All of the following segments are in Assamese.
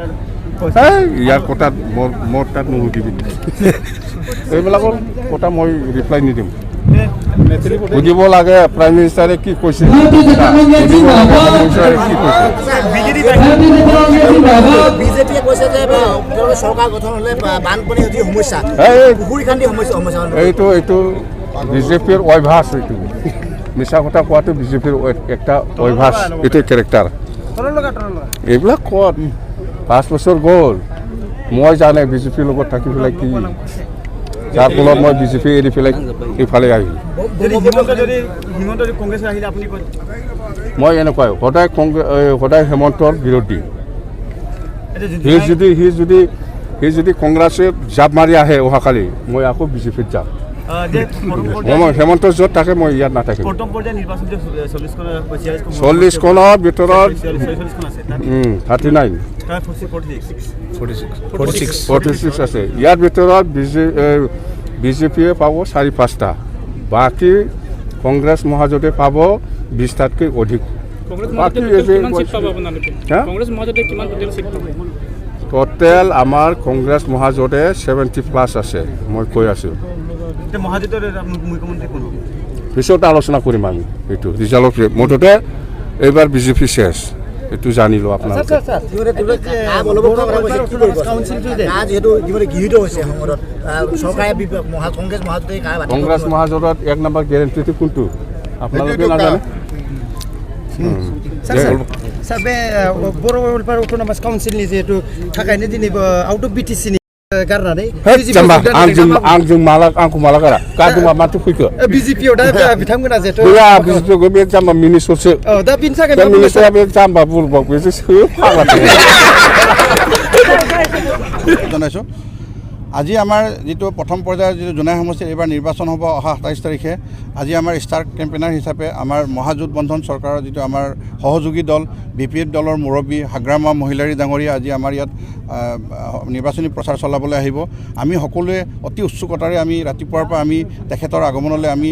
ইয়াৰ কথাত মোৰ তাত নুসুধিবি এইবিলাকৰ কথা মই ৰিপ্লাই নিদিম সুধিব লাগে প্ৰাইম মিনিষ্টাৰে কি কৈছে সুধিব লাগে হোমমিনিষ্টাৰে কি কৈছে বিজেপিয়ে কৈছে যে চৰকাৰ গঠন হ'লে বানপানী অতি সমস্যা পুখুৰী খান্দি সমস্যা এইটো বিজেপিৰ অভ্যাস এইটো মিছা কথা কোৱাটো বিজেপিৰ একটা অভ্যাস এইটো কেৰেক্টাৰ এইবিলাক ক'ত 5 বছৰ গ'ল মই জানে বিজেপিৰ লগত থাকি পেলাই কি যাৰ ফলত মই বিজেপি এৰি পেলাই এইফালে আহিলোঁ মই এনেকুৱাই সদায় হেমন্তৰ বিৰোধী সি যদি কংগ্ৰেছে জাপ মাৰি আহে অহাকালি মই আকৌ বিজেপিত যাম মই হেমন্ত য'ত থাকে মই ইয়াত নাথাকিম 40খনৰ ভিতৰত 46 আছে ইয়াৰ ভিতৰত বিজেপিয়ে পাব 4-5টা বাকী কংগ্ৰেছ মহাজোঁটে পাব 20টাতকৈ অধিক টোটেল আমাৰ কংগ্ৰেছ মহাজোঁটে 70+ আছে মই কৈ আছোঁ পিছত আলোচনা কৰিম আমি এইটো ৰিজাল্ট মুঠতে এইবাৰ বিজেপি শেষ এইটো জানিলো আপোনালোকে কংগ্ৰেছ মহাজোঁটত 1 নম্বৰ গেৰেণ্টিটো কোনটো আপোনালোকে নাজানে बर' अट'नमास काउन्सिलनि जिहेतु थाखायनो दिनै आउट अफ बिटिसि गारनानै आंखौ माला गारा गारदों माथो फैखो बिजेपियाव दा बिथांमोना जिहेतु गैया बिजेपियाव बे जाम्बा मिनिसरसो दा बिनि थाखाय मिनिसरा बे जाम्बा बुरबाव बेसो सो फाग्ला জনাইছোঁ আজি আমাৰ যিটো প্ৰথম পৰ্যায়ৰ যিটো জোনাই সমষ্টিৰ এইবাৰ নিৰ্বাচন হ'ব অহা 27 তাৰিখে আজি আমাৰ ষ্টাৰ কেম্পেইনাৰ হিচাপে আমাৰ মহাজোঁট বন্ধন চৰকাৰৰ যিটো আমাৰ সহযোগী দল BPF দলৰ মুৰব্বী হাগ্ৰামা মহিলাৰী ডাঙৰীয়া আজি আমাৰ ইয়াত নিৰ্বাচনী প্ৰচাৰ চলাবলৈ আহিব আমি সকলোৱে অতি উৎসুকতাৰে আমি ৰাতিপুৱাৰ পৰা আমি তেখেতৰ আগমনলৈ আমি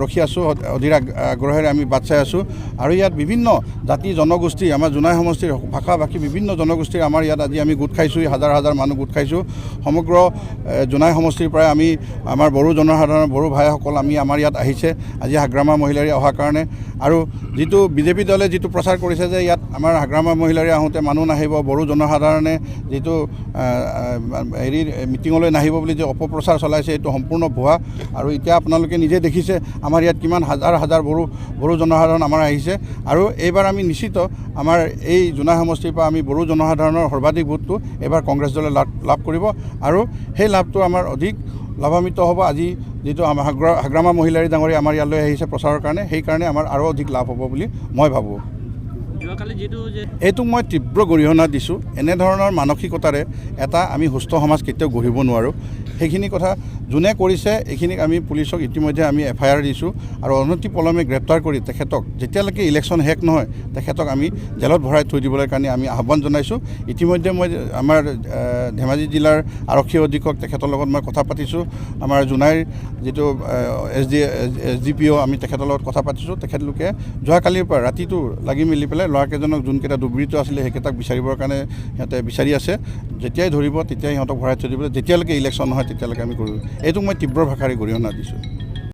ৰখি আছোঁ অধীৰ আগ্ৰহেৰে আমি বাট চাই আছোঁ আৰু ইয়াত বিভিন্ন জাতি জনগোষ্ঠী আমাৰ জোনাই সমষ্টিৰ ভাষা ভাষী বিভিন্ন জনগোষ্ঠীৰ আমাৰ ইয়াত আজি আমি গোট খাইছোঁ হাজাৰ হাজাৰ মানুহ গোট খাইছোঁ সমগ্ৰ জোনাই সমষ্টিৰ পৰা আমি আমাৰ বড়ো জনসাধাৰণৰ বড়ো ভাইসকল আমি আমাৰ ইয়াত আহিছে আজি হাগ্ৰামা মহিলাৰী অহাৰ কাৰণে আৰু যিটো বিজেপি দলে যিটো প্ৰচাৰ কৰিছে যে ইয়াত আমাৰ হাগ্ৰামা মহিলাৰী আহোঁতে মানুহ নাহিব বড়ো জনসাধাৰণে যিটো হেৰি মিটিঙলৈ নাহিব বুলি যে অপপ্ৰচাৰ চলাইছে এইটো সম্পূৰ্ণ ভুৱা আৰু এতিয়া আপোনালোকে নিজে দেখিছে আমাৰ ইয়াত কিমান হাজাৰ হাজাৰ বড়ো জনসাধাৰণ আমাৰ আহিছে আৰু এইবাৰ আমি নিশ্চিত আমাৰ এই জোনাই সমষ্টিৰ পৰা আমি বড়ো জনসাধাৰণৰ সৰ্বাধিক ভোটটো এইবাৰ কংগ্ৰেছ দলে লাভ কৰিব আৰু সেই লাভটো আমাৰ অধিক লাভান্বিত হ'ব আজি যিটো আমাৰ হাগ্ৰামা মহিলাৰী ডাঙৰীয়া আমাৰ ইয়ালৈ আহিছে প্ৰচাৰৰ কাৰণে সেইকাৰণে আমাৰ আৰু অধিক লাভ হ'ব বুলি মই ভাবোঁ এইটোক মই তীব্ৰ গৰিহণা দিছোঁ এনেধৰণৰ মানসিকতাৰে এটা আমি সুস্থ সমাজ কেতিয়াও গঢ়িব নোৱাৰোঁ সেইখিনি কথা যোনে কৰিছে এইখিনিক আমি পুলিচক ইতিমধ্যে আমি FIR দিছোঁ আৰু অনতিপলমে গ্ৰেপ্তাৰ কৰি তেখেতক যেতিয়ালৈকে ইলেকশ্যন শেষ নহয় তেখেতক আমি জেলত ভৰাই থৈ দিবলৈ কাৰণে আমি আহ্বান জনাইছোঁ ইতিমধ্যে মই আমাৰ ধেমাজি জিলাৰ আৰক্ষী অধীক্ষক তেখেতৰ লগত মই কথা পাতিছোঁ আমাৰ জোনাইৰ যিটো SDPO আমি তেখেতৰ লগত কথা পাতিছোঁ তেখেতলোকে যোৱাকালিৰ পৰা ৰাতিটো লাগি মেলি পেলাই ল'ৰাকেইজনক যোনকেইটা দুৰ্বৃত্ত আছিলে সেইকেইটাক বিচাৰিবৰ কাৰণে সিহঁতে বিচাৰি আছে যেতিয়াই ধৰিব তেতিয়াই সিহঁতক ভৰাই থৈ দিব যেতিয়ালৈকে ইলেকশ্যন নহয় তেতিয়ালৈকে আমি কৰোঁ এইটোক মই তীব্ৰ ভাষাৰে গৰিহণা দিছোঁ